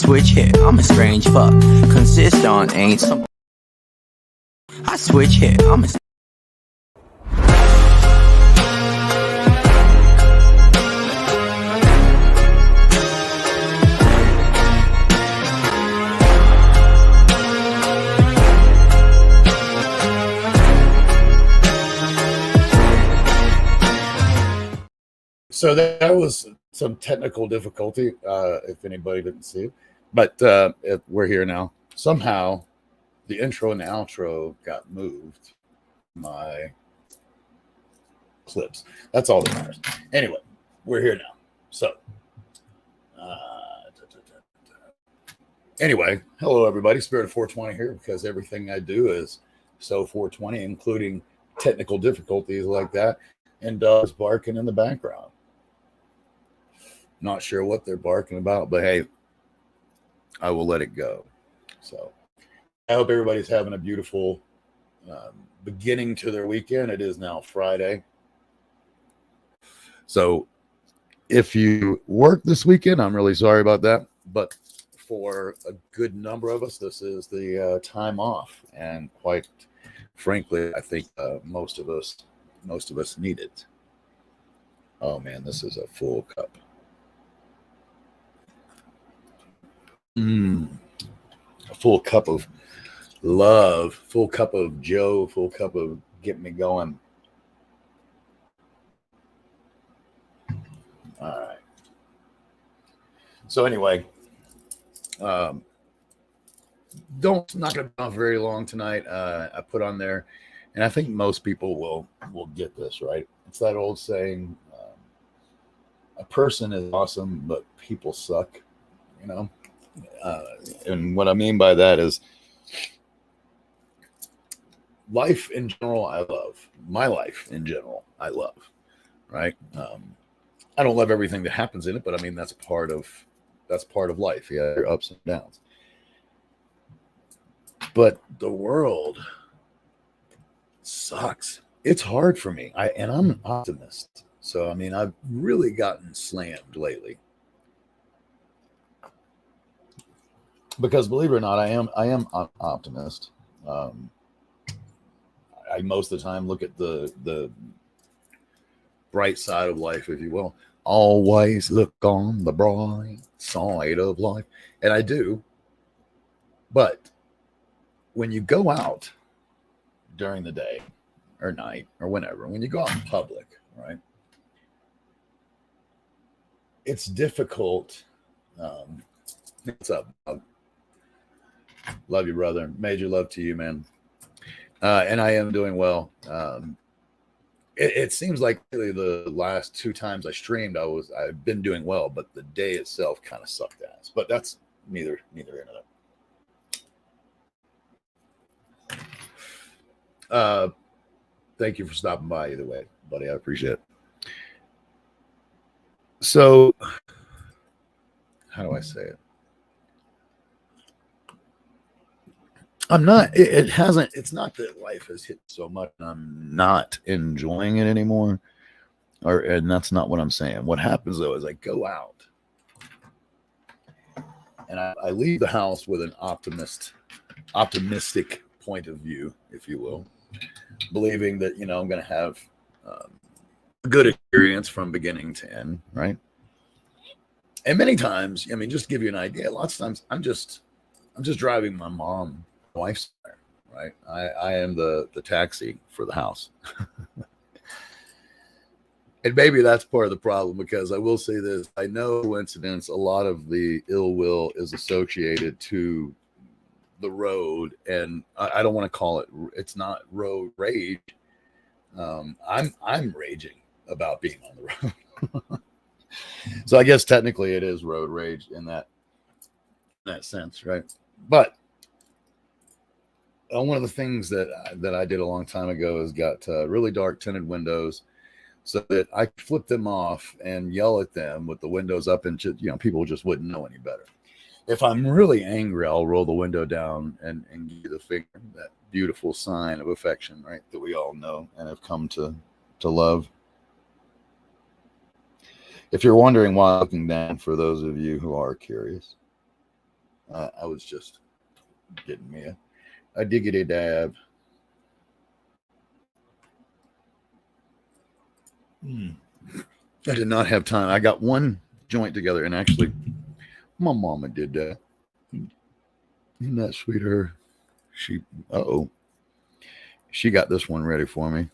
switch hit, I'm a strange fuck. Consist on ain't some. I switch hit, I'm a. So that was some technical difficulty, if anybody didn't see it. But we're here now. Somehow, the intro and the outro got moved. My clips. That's all that matters. Anyway, we're here now. So, anyway, hello everybody. Spirit of 420 here, because everything I do is so 420, including technical difficulties like that, and dogs barking in the background. Not sure what they're barking about, but hey, I will let it go. So I hope everybody's having a beautiful beginning to their weekend. It is now Friday. So if you work this weekend, I'm really sorry about that. But for a good number of us, this is the time off. And quite frankly, I think most of us need it. Oh man, this is a full cup. A full cup of love, full cup of Joe, full cup of get me going. All right. So anyway, not going to be on very long tonight. I put on there, and I think most people will get this, right? It's that old saying, a person is awesome, but people suck, you know? And what I mean by that is life in general, I love. My life in general, I love, right? I don't love everything that happens in it, but I mean, that's part of life. You have your ups and downs. But the world sucks. It's hard for me. I'm an optimist. So, I mean, I've really gotten slammed lately. Because believe it or not, I am an optimist. I most of the time look at the bright side of life, if you will. Always look on the bright side of life. And I do. But when you go out during the day or night or whenever, when you go out in public, right? It's difficult. What's up, Bob? Love you, brother. Major love to you, man. And I am doing well. It seems like really the last 2 times I streamed, I've been doing well, but the day itself kind of sucked ass. But that's neither here nor there. Thank you for stopping by either way, buddy. I appreciate it. So, how do I say it? It's not that life has hit so much and I'm not enjoying it anymore. And that's not what I'm saying. What happens though is I go out and I leave the house with an optimistic point of view, if you will, believing that, I'm going to have a good experience from beginning to end. Right. And many times, just to give you an idea, lots of times I'm just driving my mom. Wife's there, right? I am the taxi for the house. And maybe that's part of the problem, because I will say this. I know, coincidence, a lot of the ill will is associated to the road, and I don't want to call it, it's not road rage. I'm raging about being on the road. So I guess technically it is road rage in that sense, right? But one of the things that I did a long time ago is got really dark tinted windows so that I could flip them off and yell at them with the windows up, and people just wouldn't know any better. If I'm really angry, I'll roll the window down and give you the finger, that beautiful sign of affection, right, that we all know and have come to love. If you're wondering why I'm looking down, for those of you who are curious, I was just getting me a diggity dab. I did not have time. I got one joint together, and actually, my mama did that. Isn't that sweet of her? She got this one ready for me.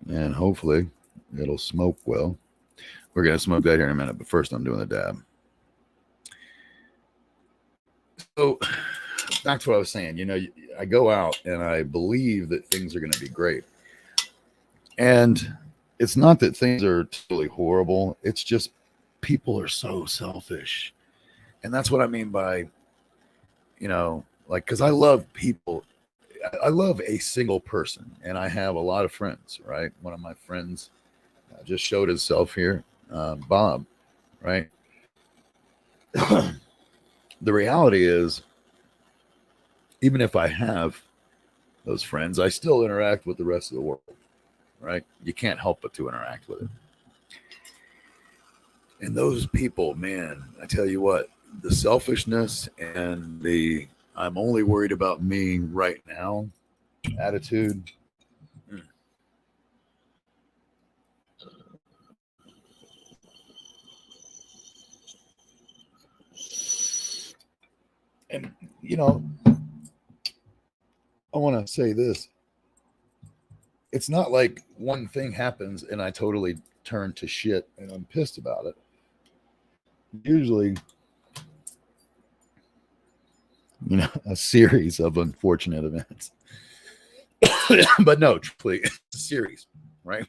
And hopefully it'll smoke well. We're going to smoke that here in a minute, but first I'm doing the dab. So back to what I was saying, I go out and I believe that things are going to be great. And it's not that things are totally horrible. It's just people are so selfish. And that's what I mean by, because I love people. I love a single person, and I have a lot of friends, right? One of my friends just showed himself here, Bob, right? The reality is, even if I have those friends, I still interact with the rest of the world, right? You can't help but to interact with it. And those people, man, I tell you what, the selfishness and the I'm only worried about me right now attitude. And, I want to say this. It's not like one thing happens and I totally turn to shit and I'm pissed about it. Usually, a series of unfortunate events. But no, truthfully, it's a series, right?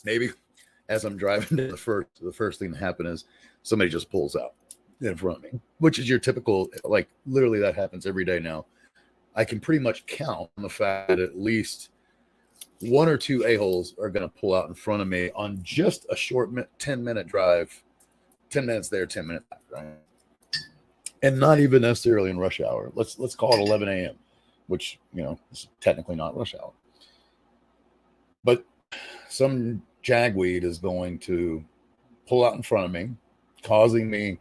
Maybe as I'm driving to the first thing that happened is somebody just pulls out in front of me, which is your typical, like literally that happens every day now. I can pretty much count on the fact that at least one or two a-holes are going to pull out in front of me on just a short 10-minute drive, 10 minutes there, 10 minutes back, right? And not even necessarily in rush hour. Let's call it 11 a.m., which, is technically not rush hour. But some jagweed is going to pull out in front of me, causing me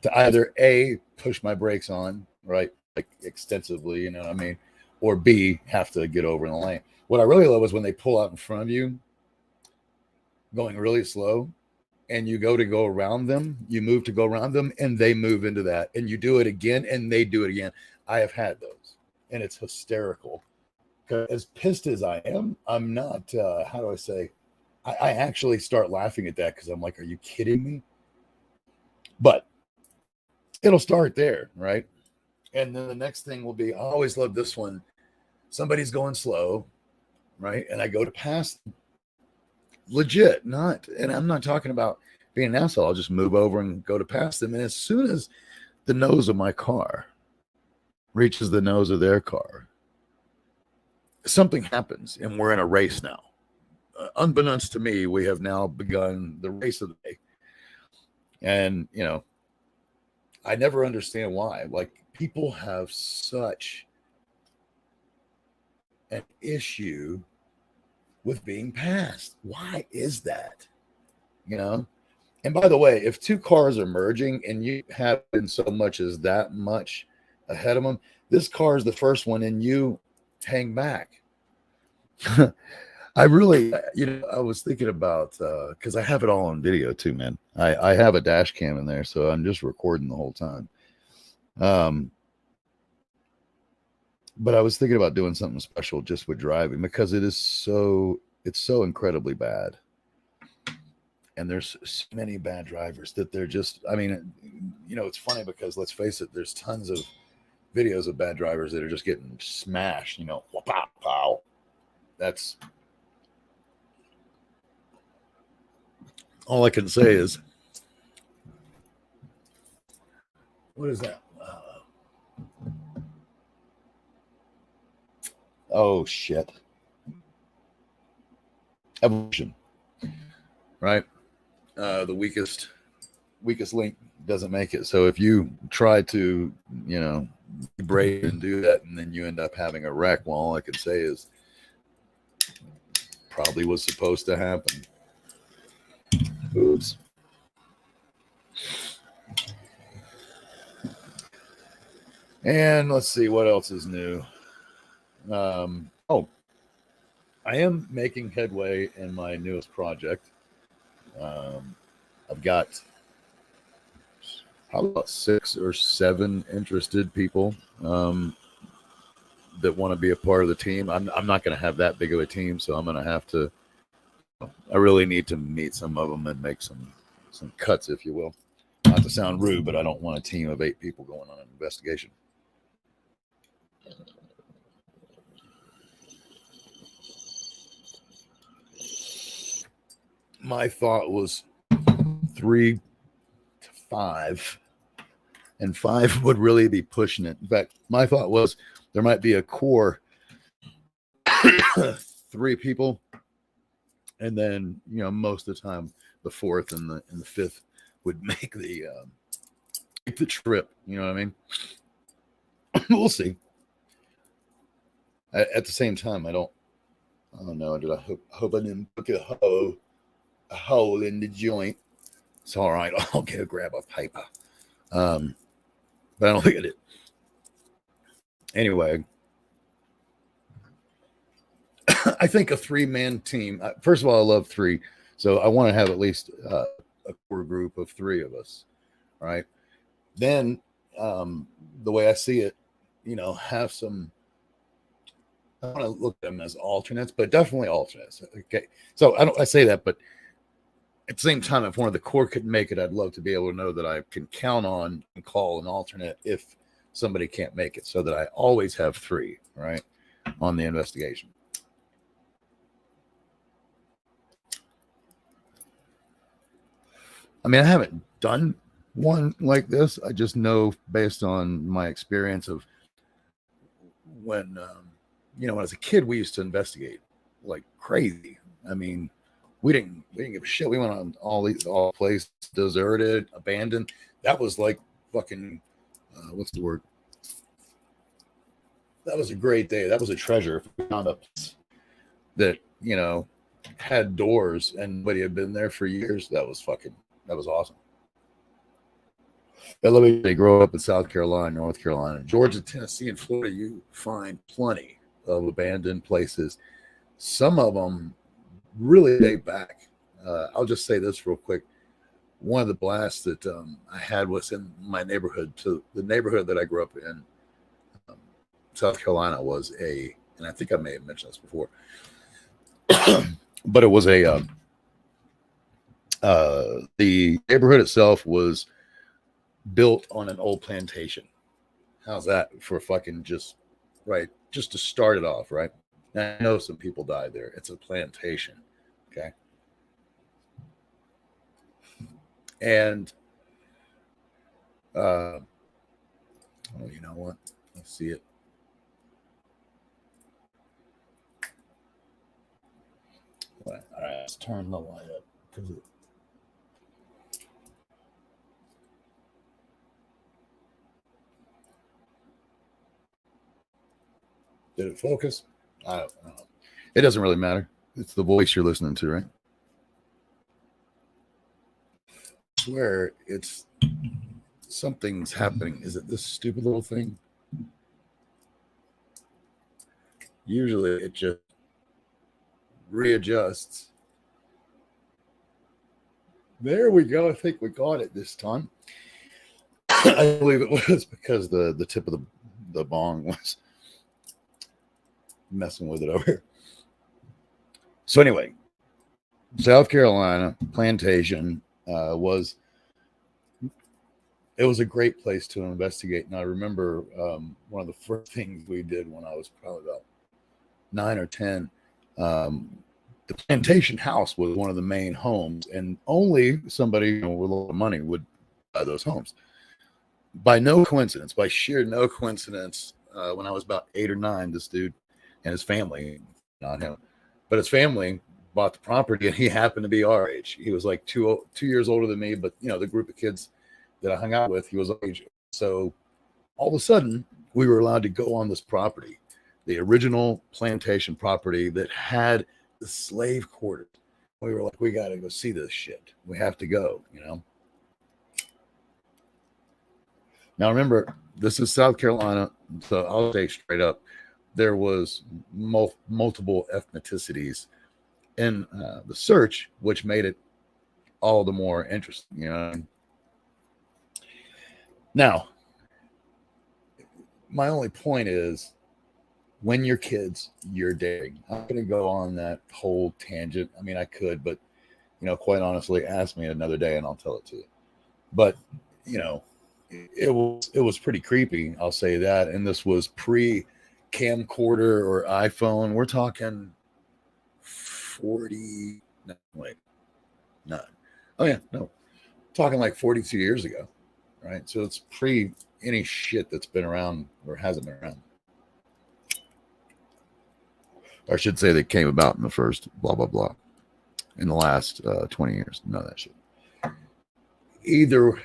to either A, push my brakes on, right, like extensively, you know what I mean, or B, have to get over in the lane. What I really love is when they pull out in front of you, going really slow, and you go around them, you move to go around them, and they move into that, and you do it again, and they do it again. I have had those, and it's hysterical. As pissed as I am, I'm not, how do I say, I actually start laughing at that because I'm like, are you kidding me? But it'll start there, right? And then the next thing will be, I always love this one. Somebody's going slow, right? And I go to pass them. Legit, and I'm not talking about being an asshole. I'll just move over and go to pass them. And as soon as the nose of my car reaches the nose of their car, something happens and we're in a race now. Unbeknownst to me, we have now begun the race of the day. And, I never understand why. Like, people have such an issue with being passed. Why is that? And by the way, if two cars are merging and you have been so much as that much ahead of them, this car is the first one and you hang back. I really, I was thinking about, because I have it all on video too, man. I have a dash cam in there, so I'm just recording the whole time. But I was thinking about doing something special just with driving because it's so incredibly bad. And there's so many bad drivers that they're just, it's funny because let's face it, there's tons of videos of bad drivers that are just getting smashed, pow. That's all I can say is, what is that? Oh shit. Evolution. Right? The weakest link doesn't make it. So if you try to, brave and do that, and then you end up having a wreck, well, all I can say is probably was supposed to happen. Oops. And let's see what else is new. I am making headway in my newest project. I've got probably about 6 or 7 interested people that want to be a part of the team. I'm not going to have that big of a team, so I'm going to have to. I really need to meet some of them and make some cuts, if you will. Not to sound rude, but I don't want a team of 8 people going on an investigation. My thought was 3 to 5, and 5 would really be pushing it. In fact, my thought was there might be a core 3 people, and then most of the time the 4th and the 5th would make the trip. You know what I mean? We'll see. At the same time, I don't know. Did I hope I didn't put a hole in the joint? It's all right. I'll go grab a paper. But I don't think I did. Anyway, I think a 3-man team. First of all, I love 3, so I want to have at least a core group of 3 of us. Right. Then, the way I see it, have some. I want to look at them as alternates, but definitely alternates. Okay, so I say that, but at the same time, if one of the core couldn't make it, I'd love to be able to know that I can count on and call an alternate if somebody can't make it, so that I always have 3 right on the investigation. I mean, I haven't done one like this. I just know based on my experience of when, when I was a kid, we used to investigate like crazy. I mean, we didn't give a shit. We went on all places, deserted, abandoned. That was like fucking, what's the word? That was a great day. That was a treasure. If we found a place that, had doors and nobody had been there for years, that was awesome. But let me grow up in South Carolina, North Carolina, Georgia, Tennessee, and Florida. You find plenty of abandoned places. Some of them really date back. I'll just say this real quick. One of the blasts that I had was in my neighborhood. To the neighborhood that I grew up in, South Carolina, was and I think I may have mentioned this before, but it was the neighborhood itself was built on an old plantation. How's that for fucking just to start it off, right? Now, I know some people died there. It's a plantation, okay? And you know what? Let's see it. All right, let's turn the light up because did it focus? I don't know. It doesn't really matter. It's the voice you're listening to, right? I swear something's happening. Is it this stupid little thing? Usually it just readjusts. There we go. I think we got it this time. I believe it was because the tip of the bong was messing with it over here. So anyway, South Carolina plantation was a great place to investigate. And I remember one of the first things we did when I was probably about 9 or 10. The plantation house was one of the main homes, and only somebody with a lot of money would buy those homes. By sheer no coincidence, when I was about 8 or 9, this dude and his family, not him, but his family bought the property, and he happened to be our age. He was like 2 years older than me, but the group of kids that I hung out with, he was our age. So all of a sudden, we were allowed to go on this property, the original plantation property that had the slave quarters. We were like, we got to go see this shit. We have to go, Now remember, this is South Carolina, so I'll say straight up, there was multiple ethnicities in the search, which made it all the more interesting. Now, my only point is, when you're kids, you're dating. I'm going to go on that whole tangent. I mean, I could, but, quite honestly, ask me another day and I'll tell it to you. But, it was pretty creepy. I'll say that. And this was pre-camcorder or iPhone. We're talking 40. No, wait. No. Oh, yeah. No. Talking like 42 years ago. Right. So it's pre any shit that's been around or hasn't been around. I should say that came about in the first blah, blah, blah. In the last 20 years. None of that shit. Either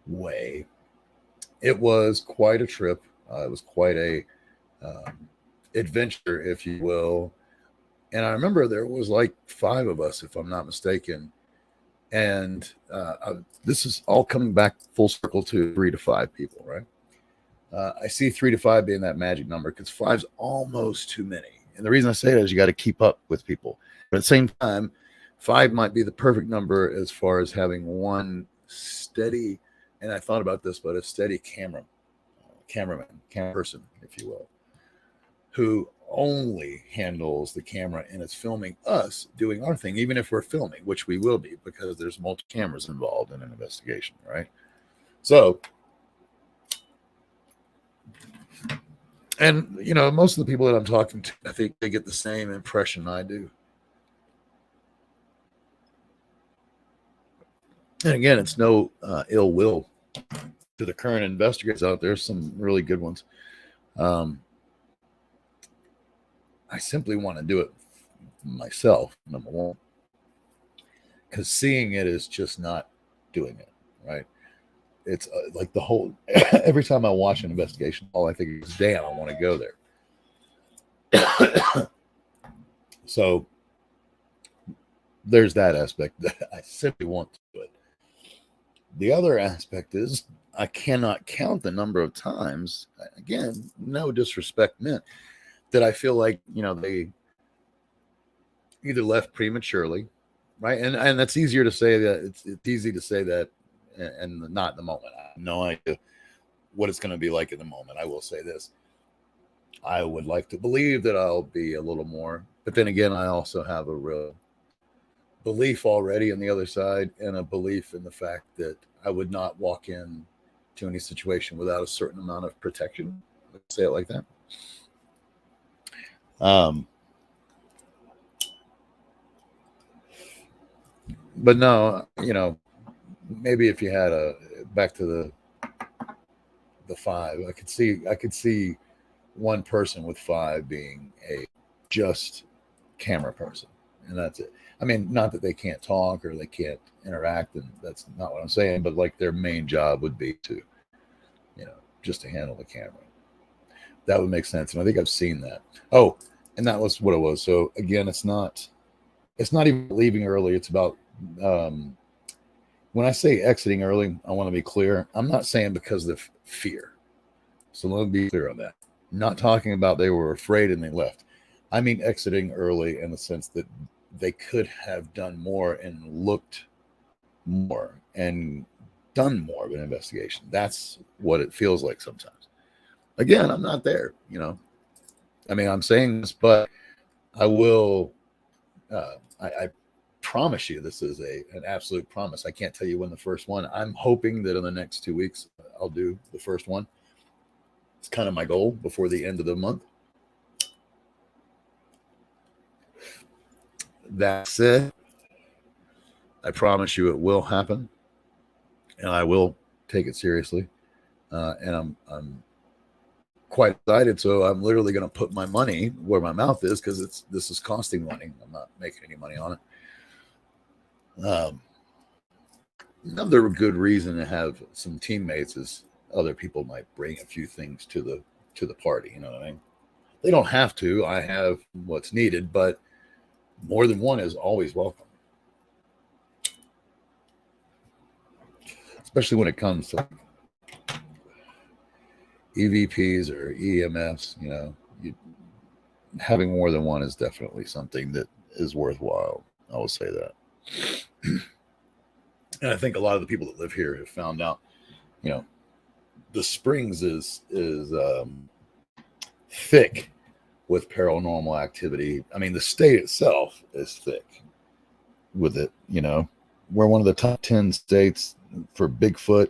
way, it was quite a trip. It was quite a adventure, if you will. And I remember there was like 5 of us, if I'm not mistaken. And this is all coming back full circle to 3 to 5 people, right? I see 3 to 5 being that magic number because 5's almost too many. And the reason I say that is you got to keep up with people. But at the same time, 5 might be the perfect number as far as having one steady, and I thought about this, but a steady camera person, if you will, who only handles the camera and is filming us doing our thing, even if we're filming, which we will be because there's multiple cameras involved in an investigation, right? So, and most of the people that I'm talking to, I think they get the same impression I do. And again, it's no ill will to the current investigators out there. Some really good ones. I simply want to do it myself, number one, because seeing it is just not doing it, right? It's like the whole, every time I watch an investigation, all I think is, damn, I want to go there. So there's that aspect that I simply want to do it. The other aspect is I cannot count the number of times, again, no disrespect meant, that I feel like, they either left prematurely, right? And that's easier to say that. It's easy to say that and not in the moment. I have no idea what it's going to be like in the moment. I will say this. I would like to believe that I'll be a little more, but then again, I also have a real belief already on the other side and a belief in the fact that I would not walk in to any situation without a certain amount of protection. Let's say it like that. But no, maybe if you had back to the 5, I could see one person with 5 being a just camera person, and that's it. I mean, not that they can't talk or they can't interact, and that's not what I'm saying, but like their main job would be to, just to handle the camera. That would make sense. And I think I've seen that. Oh, and that was what it was. So again, it's not even leaving early. It's about, when I say exiting early, I want to be clear. I'm not saying because of fear. So let me be clear on that. I'm not talking about they were afraid and they left. I mean exiting early in the sense that they could have done more and looked more and done more of an investigation. That's what it feels like sometimes. Again, I'm not there, I mean, I'm saying this, but I will, I promise you, this is an absolute promise. I can't tell you when the first one. I'm hoping that in the next 2 weeks, I'll do the first one. It's kind of my goal before the end of the month. That said, I promise you it will happen, and I will take it seriously. And I'm quite excited. So I'm literally going to put my money where my mouth is because this is costing money. I'm not making any money on it. Another good reason to have some teammates is other people might bring a few things to the party. You know what I mean? They don't have to. I have what's needed, but more than one is always welcome. Especially when it comes to EVPs or EMFs, having more than one is definitely something that is worthwhile. I will say that. And I think a lot of the people that live here have found out, the Springs is thick with paranormal activity. I mean, the state itself is thick with it. We're one of the top 10 states for Bigfoot.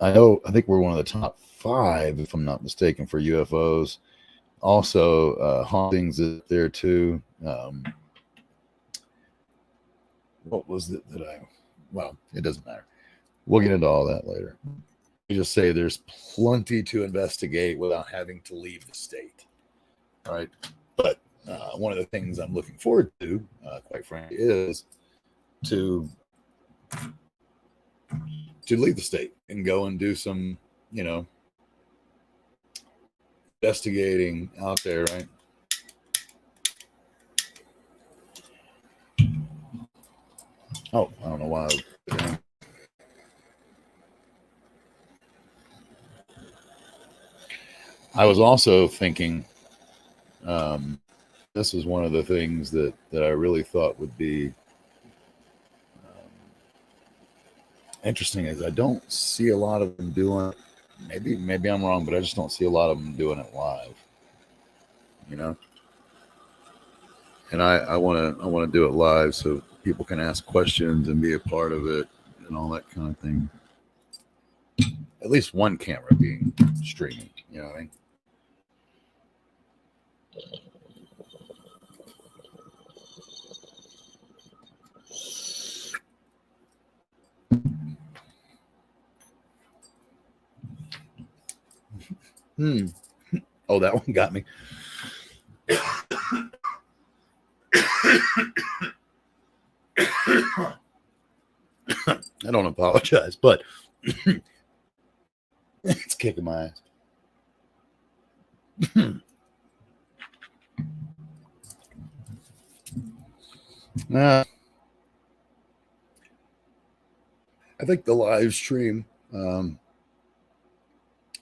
I think we're one of the top 5, if I'm not mistaken, for UFOs. Also, hauntings is there too. What was it well, it doesn't matter. We'll get into all that later. You just say there's plenty to investigate without having to leave the state. All right. But one of the things I'm looking forward to, quite frankly, is to leave the state and go and do some, investigating out there, right? Oh, I don't know why. I was also thinking, this is one of the things that I really thought would be interesting, is I don't see a lot of them doing. Maybe I'm wrong, but I just don't see a lot of them doing it live. And I want to do it live so people can ask questions and be a part of it and all that kind of thing. At least one camera being streaming, you know what I mean? Oh, that one got me. I don't apologize, but it's kicking my ass. I think the live stream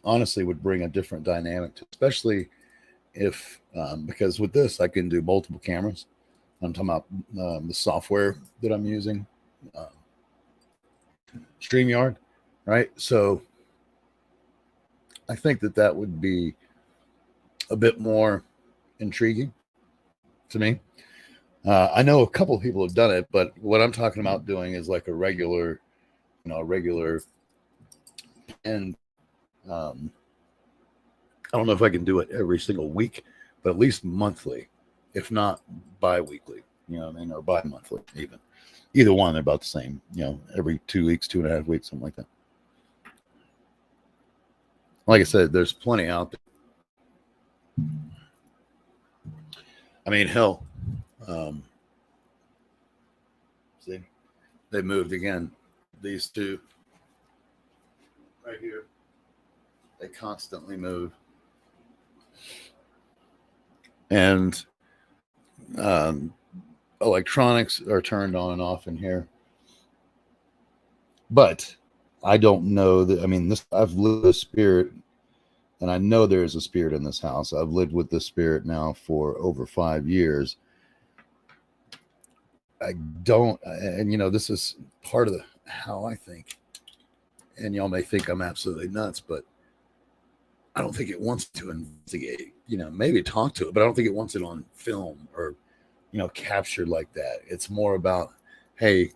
honestly would bring a different dynamic to, especially if because with this I can do multiple cameras. I'm talking about the software that I'm using, StreamYard, right? So I think that would be a bit more intriguing to me. I know a couple of people have done it, but what I'm talking about doing is like a regular, and I don't know if I can do it every single week, but at least monthly, if not bi-weekly, or bi-monthly even. Either one, they're about the same, every 2 weeks, 2.5 weeks, something like that. Like I said, there's plenty out there. I mean, hell, see, they moved again. These two right here, they constantly move. And electronics are turned on and off in here. But I don't know that. I mean, I've lived with a spirit, and I know there is a spirit in this house. I've lived with this spirit now for over 5 years. I don't, and this is part of how I think. And y'all may think I'm absolutely nuts, but I don't think it wants to investigate. Maybe talk to it, but I don't think it wants it on film or, captured like that. It's more about, hey,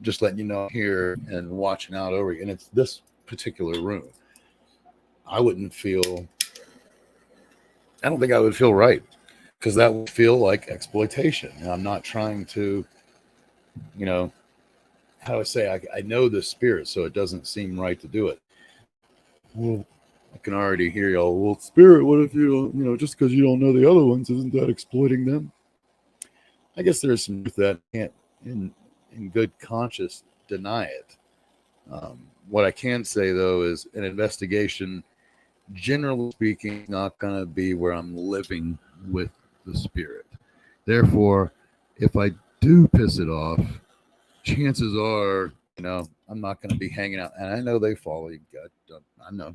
just letting you know here and watching out over you. And it's this particular room. I don't think I would feel right, because that would feel like exploitation. And I'm not trying to, how do I say, I know the spirit, so it doesn't seem right to do it. Well, I can already hear y'all. Well, spirit, what if just because you don't know the other ones, isn't that exploiting them? I guess there's some truth that can't, in good conscience, deny it. What I can say, though, is an investigation generally speaking, not going to be where I'm living with the spirit. Therefore, if I do piss it off, chances are, I'm not going to be hanging out. And I know they follow you. God, I know.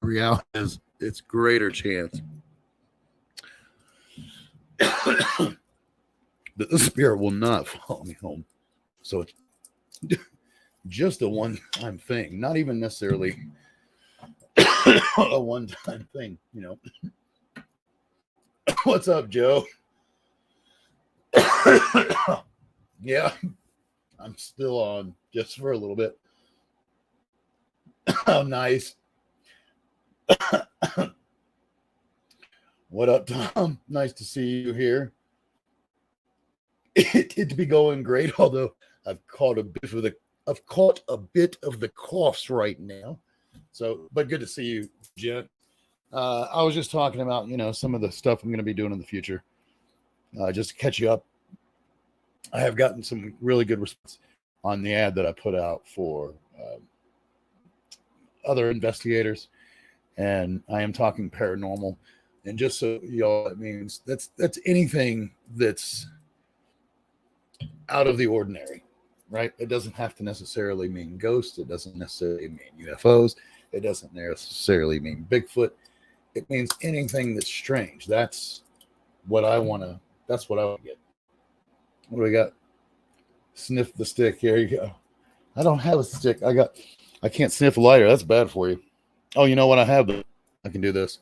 Reality is, it's greater chance that the spirit will not follow me home. So it's just a one-time thing, not even necessarily a one-time thing. What's up, Joe? Yeah, I'm still on just for a little bit. Oh, nice. What up, Tom? Nice to see you here. It'd be going great, although I've caught a bit of the coughs right now. So, but good to see you, Jen. I was just talking about, some of the stuff I'm going to be doing in the future. Just to catch you up. I have gotten some really good response on the ad that I put out for other investigators, and I am talking paranormal. And just so y'all, it means that's anything that's out of the ordinary, right? It doesn't have to necessarily mean ghosts. It doesn't necessarily mean UFOs. It doesn't necessarily mean Bigfoot. It means anything that's strange. That's what I want to get. What do we got? Sniff the stick. Here you go. I don't have a stick. I can't sniff a lighter. That's bad for you. Oh, you know what I have? I can do this.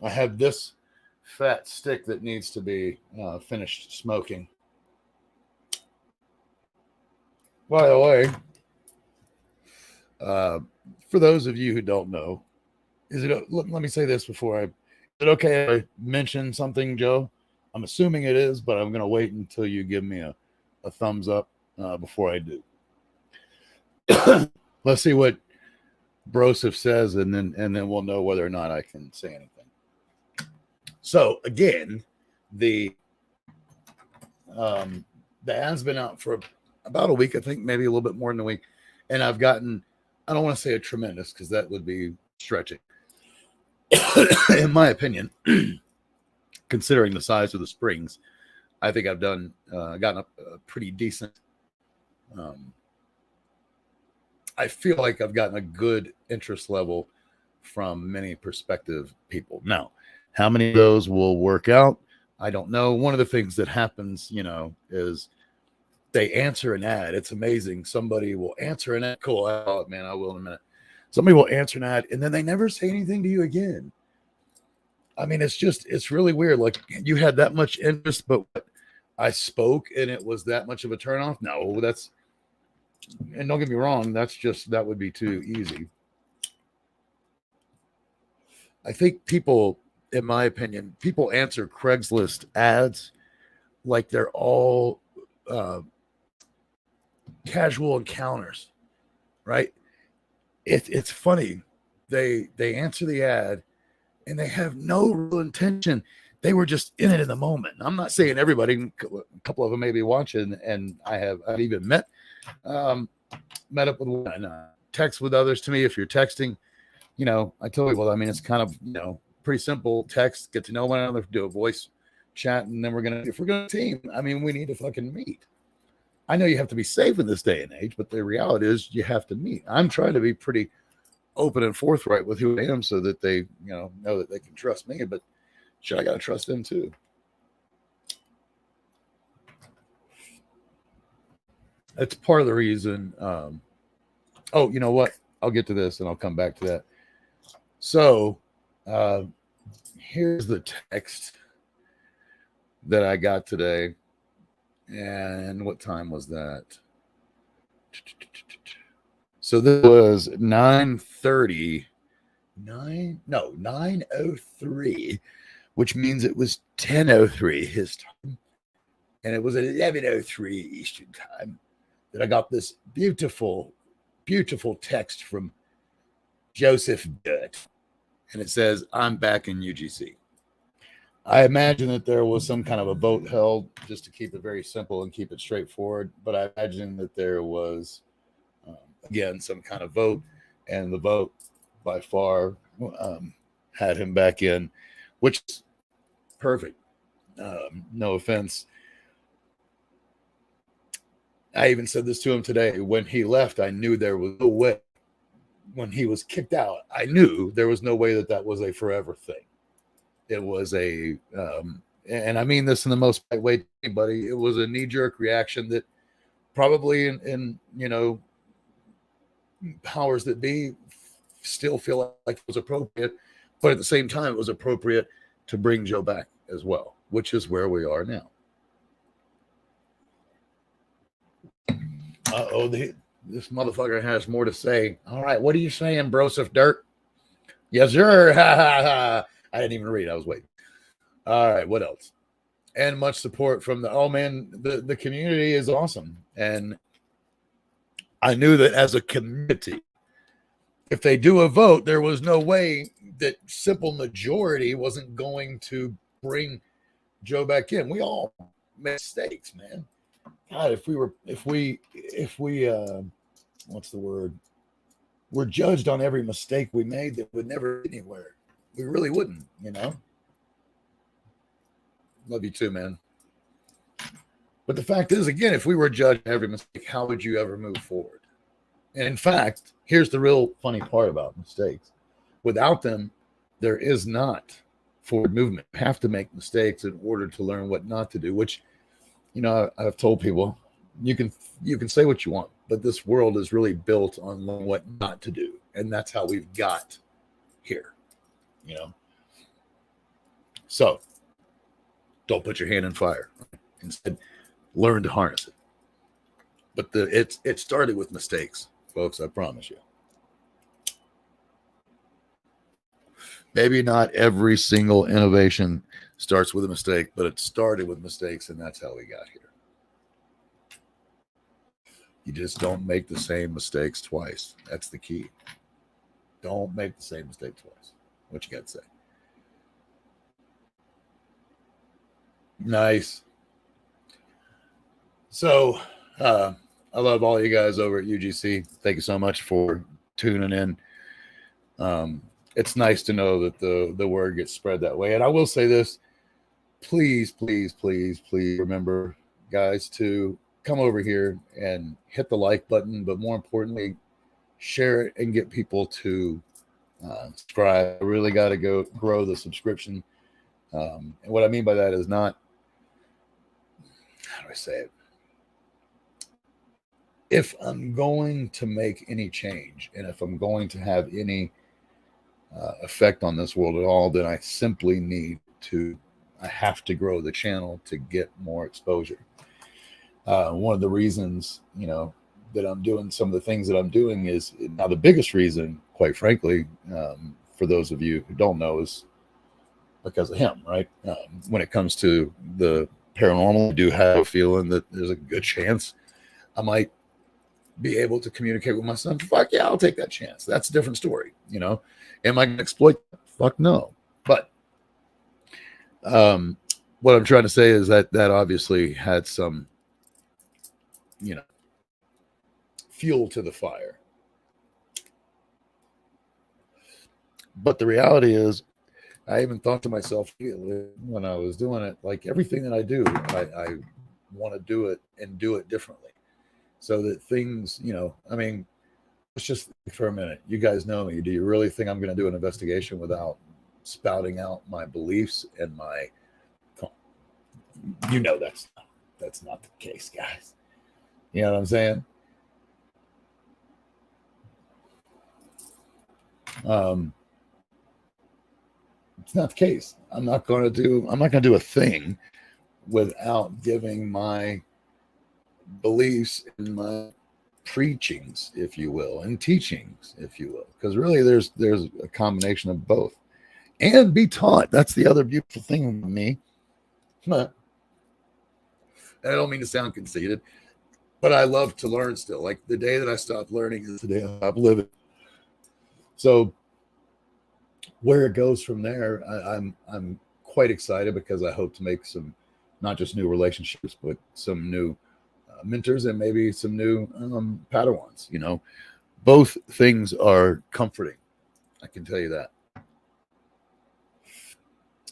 I have this fat stick that needs to be finished smoking. By the way, for those of you who don't know, let me say this before is it okay if I mention something, Joe? I'm assuming it is, but I'm going to wait until you give me a thumbs up before I do. Let's see what Broseph says, and then we'll know whether or not I can say anything. So again, the ad's been out for about a week, I think, maybe a little bit more than a week, and I've gotten, I don't want to say a tremendous, because that would be stretching, in my opinion. Considering the size of the springs, I think I've gotten a pretty decent. I feel like I've gotten a good interest level from many prospective people. Now, how many of those will work out? I don't know. One of the things that happens, is they answer an ad. It's amazing. Somebody will answer an ad. Cool. Oh, man, I will in a minute. Somebody will answer an ad, and then they never say anything to you again. I mean, it's really weird. Like, you had that much interest, but I spoke and it was that much of a turnoff. No, and don't get me wrong, that would be too easy. I think people, in my opinion, people answer Craigslist ads like they're all casual encounters, right? It's funny. They answer the ad and they have no real intention. They were just in it in the moment. I'm not saying everybody, a couple of them may be watching, and I've even met up with one, text with others to me. If you're texting, I tell people, I mean, it's kind of, pretty simple. Text, get to know one another, do a voice chat, and then if we're going to team, I mean, we need to fucking meet. I know you have to be safe in this day and age, but the reality is you have to meet. I'm trying to be pretty open and forthright with who I am so that they, know that they can trust me, but shit, I got to trust them too. That's part of the reason. Oh, you know what? I'll get to this and I'll come back to that. So, here's the text that I got today. And what time was that? So this was 9:30. 9:03, which means it was 10:03 his time. And it was 11:03 Eastern time that I got this beautiful, beautiful text from Joseph Dirt. and it says, "I'm back in UGC." I imagine that there was some kind of a vote held just to keep it very simple and keep it straightforward. But I imagine that there was, again, some kind of vote, and the vote by far had him back in, which is perfect. No offense. I even said this to him today. When he left, I knew there was no way. When he was kicked out, I knew there was no way that was a forever thing. It was a, and I mean this in the most polite way to anybody, it was a knee-jerk reaction that probably in powers that be still feel like it was appropriate, but at the same time, it was appropriate to bring Joe back as well, which is where we are now. This motherfucker has more to say. All right, what are you saying, Broseph Dirt? Yes, sir. I didn't even read. I was waiting. All right, what else? And much support from the community is awesome. And I knew that as a community, if they do a vote, there was no way that simple majority wasn't going to bring Joe back in. We all make mistakes, man. God, if we what's the word? We're judged on every mistake we made that would never get anywhere. We really wouldn't, Love you too, man. But the fact is, again, if we were judged on every mistake, how would you ever move forward? And in fact, here's the real funny part about mistakes. Without them, there is not forward movement. You have to make mistakes in order to learn what not to do, which, I've told people, you can say what you want, but this world is really built on learning what not to do. And that's how we've got here, So don't put your hand in fire. Instead, learn to harness it. But it started with mistakes, folks, I promise you. Maybe not every single innovation starts with a mistake, but it started with mistakes, and that's how we got here. You just don't make the same mistakes twice. That's the key. Don't make the same mistake twice. What you got to say? Nice. So, I love all you guys over at UGC. Thank you so much for tuning in. It's nice to know that the word gets spread that way. And I will say this, please, please, please, please remember, guys, to come over here and hit the like button, but more importantly, share it and get people to subscribe. I really got to go grow the subscription. And what I mean by that is not, how do I say it? If I'm going to make any change and if I'm going to have any effect on this world at all, then I simply I have to grow the channel to get more exposure. One of the reasons, that I'm doing some of the things that I'm doing is now the biggest reason, quite frankly, for those of you who don't know, is because of him, right? When it comes to the paranormal, I do have a feeling that there's a good chance I might be able to communicate with my son. Fuck yeah, I'll take that chance. That's a different story, Am I going to exploit that? Fuck no. But what I'm trying to say is that obviously had some, fuel to the fire. But the reality is, I even thought to myself when I was doing it, like everything that I do, I want to do it and do it differently. So that things, let's just think for a minute. You guys know me. Do you really think I'm going to do an investigation without spouting out my beliefs and my, that's not the case, guys. You know what I'm saying? It's not the case. I'm not going to do a thing without giving my beliefs and my preachings, if you will, and teachings, if you will, because really there's a combination of both, and be taught. That's the other beautiful thing with me. I don't mean to sound conceited, but I love to learn still. Like the day that I stopped learning is the day I stopped living. So where it goes from there, I'm quite excited because I hope to make some, not just new relationships, but some new mentors and maybe some new Padawans. You know, both things are comforting. I can tell you that.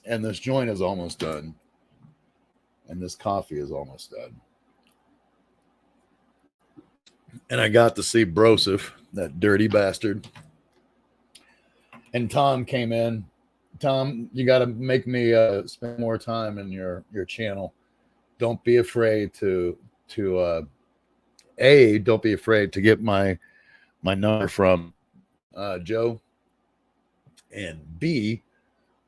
And this joint is almost done, and this coffee is almost done. And I got to see Broseph, that dirty bastard. And Tom came in. Tom, you got to make me spend more time in your channel. Don't be afraid to don't be afraid to get my number from Joe, and B,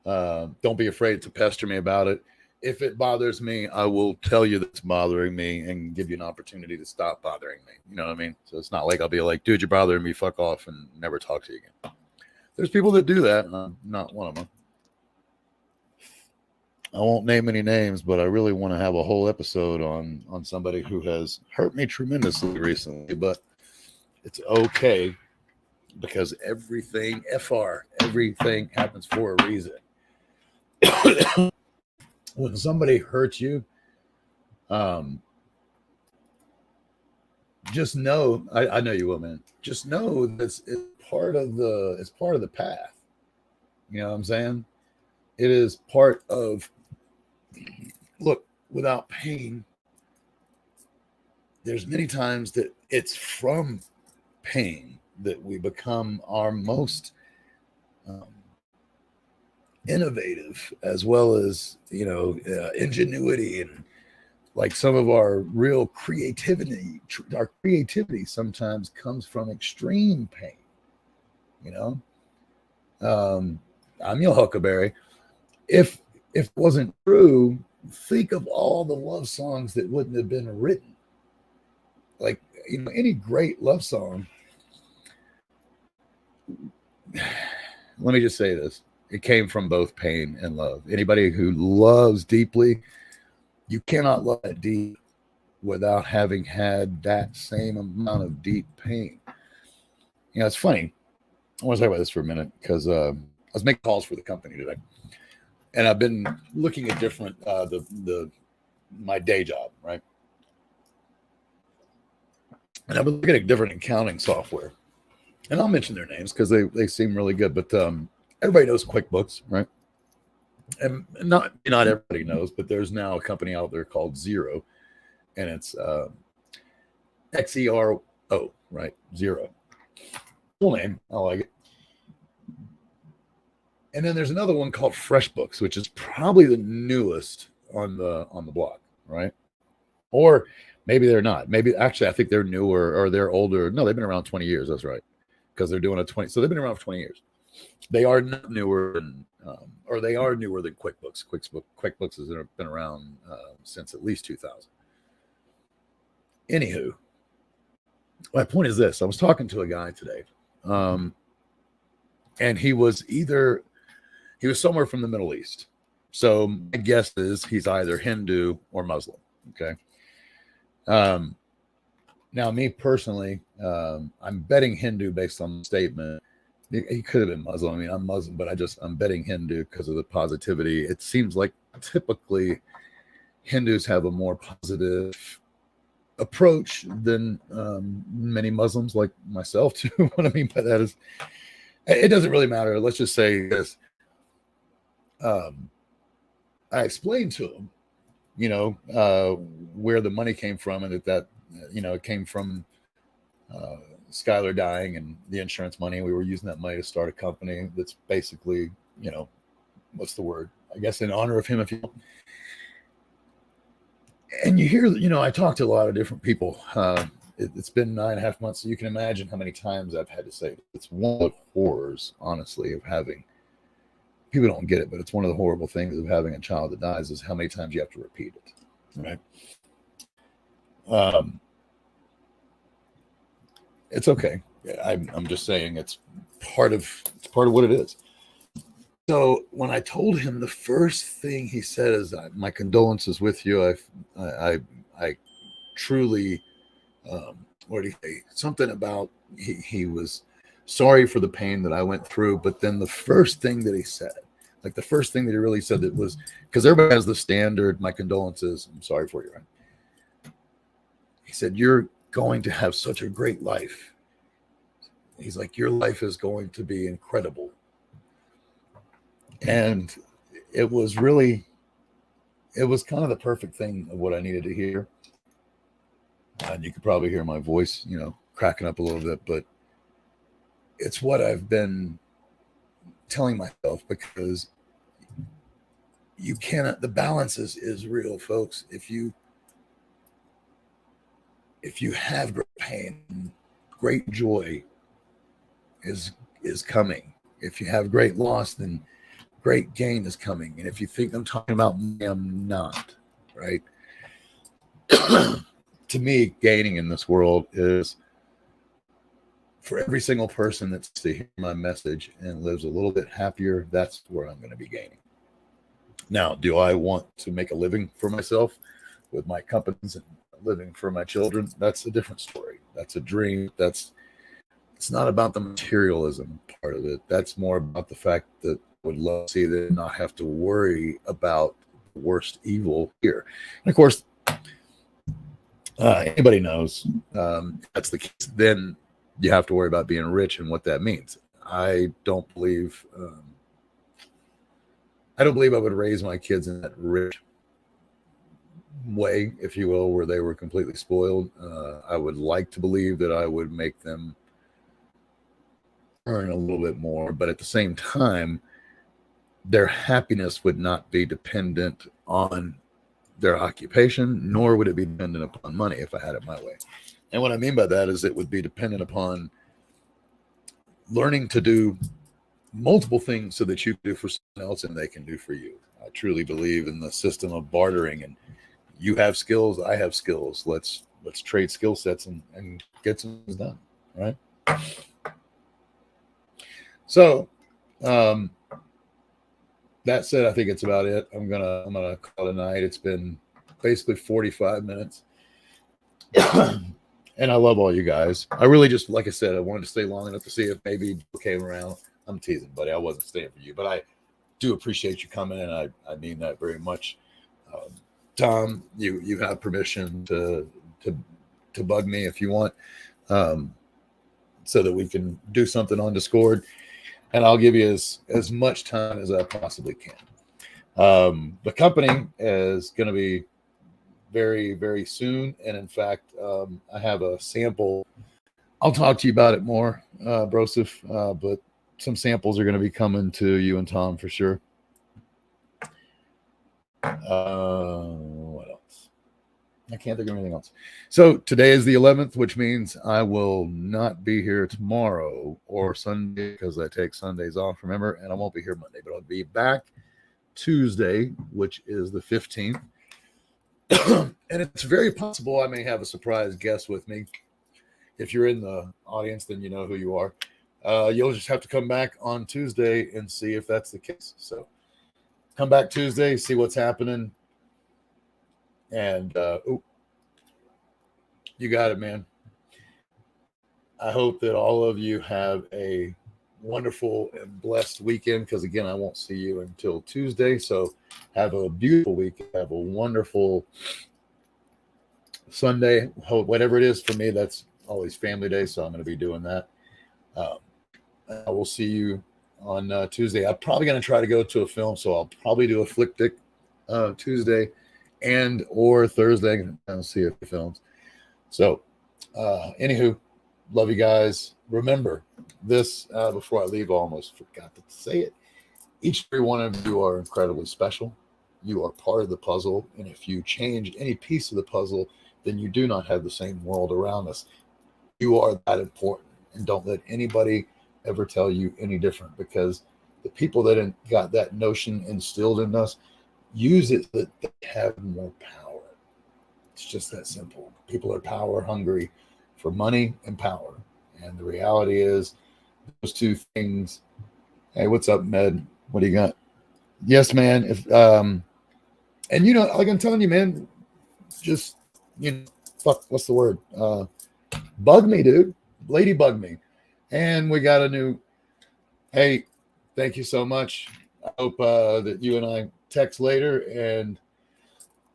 don't be afraid to pester me about it. If it bothers me, I will tell you that it's bothering me and give you an opportunity to stop bothering me. You know what I mean? So it's not like I'll be like, dude, you're bothering me, fuck off, and never talk to you again. There's people that do that. I'm not one of them. I won't name any names, but I really want to have a whole episode on somebody who has hurt me tremendously recently. But it's okay, because everything happens for a reason. When somebody hurts you, just know, I know you will, man. Just know that it's part of the path. You know what I'm saying? It is part of, look, without pain, there's many times that it's from pain that we become our most innovative, as well as, you know, ingenuity, and like some of our real creativity. Our creativity sometimes comes from extreme pain. You know, I'm your Huckleberry. If it wasn't true, think of all the love songs that wouldn't have been written. Like, you know, any great love song. Let me just say this. It came from both pain and love. Anybody who loves deeply, you cannot love that deep without having had that same amount of deep pain. You know, it's funny. I want to talk about this for a minute because I was making calls for the company today, and I've been looking at different my day job, right? And I've been looking at different accounting software, and I'll mention their names because they seem really good. But everybody knows QuickBooks, right? And not everybody knows, but there's now a company out there called Xero, and it's Xero, right? Xero. Cool name. I like it. And then there's another one called FreshBooks, which is probably the newest on the block, right? Or maybe they're not. Maybe actually I think they're newer or they're older. No, they've been around 20 years. That's right. Because they're doing a 20. So they've been around for 20 years. They are not newer than, or they are newer than QuickBooks. QuickBooks has been around since at least 2000. Anywho, my point is this. I was talking to a guy today, and he was somewhere from the Middle East. So my guess is he's either Hindu or Muslim. Okay. Now, me personally, I'm betting Hindu based on the statement. He could have been Muslim. I mean, I'm Muslim, but I'm betting Hindu because of the positivity. It seems like typically Hindus have a more positive approach than many Muslims like myself too. What I mean by that is, it doesn't really matter. Let's just say this. I explained to him, you know, where the money came from, and that you know, it came from Skylar dying and the insurance money. We were using that money to start a company that's basically, you know, what's the word? I guess in honor of him, if you will. And you hear, you know, I talk to a lot of different people. It's been 9.5 months, so you can imagine how many times I've had to say it. It's one of the horrors, honestly, of having, people don't get it, but it's one of the horrible things of having a child that dies is how many times you have to repeat it, right? It's okay. I'm just saying it's part of what it is. So when I told him, the first thing he said is, "My condolences with you. I truly." What did he say? Something about he was sorry for the pain that I went through. But then the first thing that he said, like the first thing that he really said, that was, because everybody has the standard, my condolences, I'm sorry for you, right? He said, you're going to have such a great life. He's like, your life is going to be incredible. And it was really, it was kind of the perfect thing of what I needed to hear. And you could probably hear my voice, you know, cracking up a little bit, but it's what I've been telling myself, because you cannot, the balance is real, folks. If you have great pain, great joy is coming. If you have great loss, then great gain is coming. And if you think I'm talking about me, I'm not, right? To me, gaining in this world is, for every single person that's to hear my message and lives a little bit happier, that's where I'm going to be gaining. Now, do I want to make a living for myself with my companies and living for my children? That's a different story. That's a dream. It's not about the materialism part of it. That's more about the fact that I would love to see them not have to worry about the worst evil here. And of course, anybody knows that's the case. Then you have to worry about being rich and what that means. I don't believe I would raise my kids in that rich way, if you will, where they were completely spoiled. I would like to believe that I would make them earn a little bit more, but at the same time, their happiness would not be dependent on their occupation, nor would it be dependent upon money if I had it my way. And what I mean by that is it would be dependent upon learning to do multiple things so that you can do for someone else and they can do for you. I truly believe in the system of bartering, and you have skills, I have skills. Let's trade skill sets and get some things done, right? So that said, I think it's about it. I'm gonna call it a night. It's been basically 45 minutes. And I love all you guys. I really just, like I said, I wanted to stay long enough to see if maybe you came around. I'm teasing, buddy. I wasn't staying for you, but I do appreciate you coming, and I mean that very much. Tom, you have permission to bug me if you want, so that we can do something on Discord, and I'll give you as much time as I possibly can. The company is going to be very, very soon. And in fact, I have a sample. I'll talk to you about it more, Broseph, but some samples are going to be coming to you and Tom for sure. What else? I can't think of anything else. So today is the 11th, which means I will not be here tomorrow or Sunday, because I take Sundays off, remember, and I won't be here Monday, but I'll be back Tuesday, which is the 15th. And it's very possible I may have a surprise guest with me. If you're in the audience, then you know who you are. You'll just have to come back on Tuesday and see if that's the case. So come back Tuesday, see what's happening. And you got it, man. I hope that all of you have a wonderful and blessed weekend, because again, I won't see you until Tuesday. So have a beautiful week. Have a wonderful Sunday, whatever it is. For me, that's always family day, so I'm going to be doing that. I will see you on Tuesday. I'm probably going to try to go to a film, so I'll probably do a flick dick Tuesday and or Thursday. I'll see a few films. So anywho, love you guys. Remember this, before I leave, I almost forgot to say it. Each and every one of you are incredibly special. You are part of the puzzle, and if you change any piece of the puzzle, then you do not have the same world around us. You are that important, and don't let anybody ever tell you any different, because the people that got that notion instilled in us use it that they have more power. It's just that simple. People are power hungry for money and power. And the reality is those two things. Hey, what's up, Med? What do you got? Yes, man. If and you know, like I'm telling you, man, just, you know, fuck, what's the word? Bug me, dude. Lady bug me. And we got a new, hey, thank you so much. I hope that you and I text later. And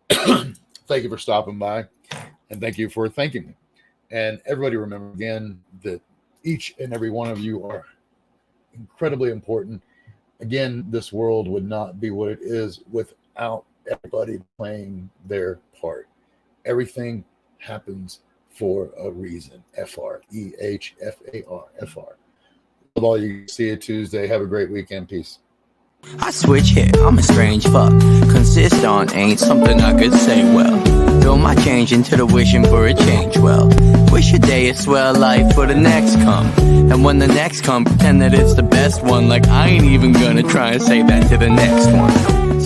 thank you for stopping by. And thank you for thanking me. And everybody remember again that each and every one of you are incredibly important. Again, this world would not be what it is without everybody playing their part. Everything happens for a reason. FREHFAR. FR. Love all you. See you Tuesday. Have a great weekend. Peace. I switch hit, I'm a strange fuck. Consistent ain't something I could say well. Throw my change into the wishing for a change well. Wish a day a swell life for the next come. And when the next come, pretend that it's the best one. Like I ain't even gonna try and say that to the next one.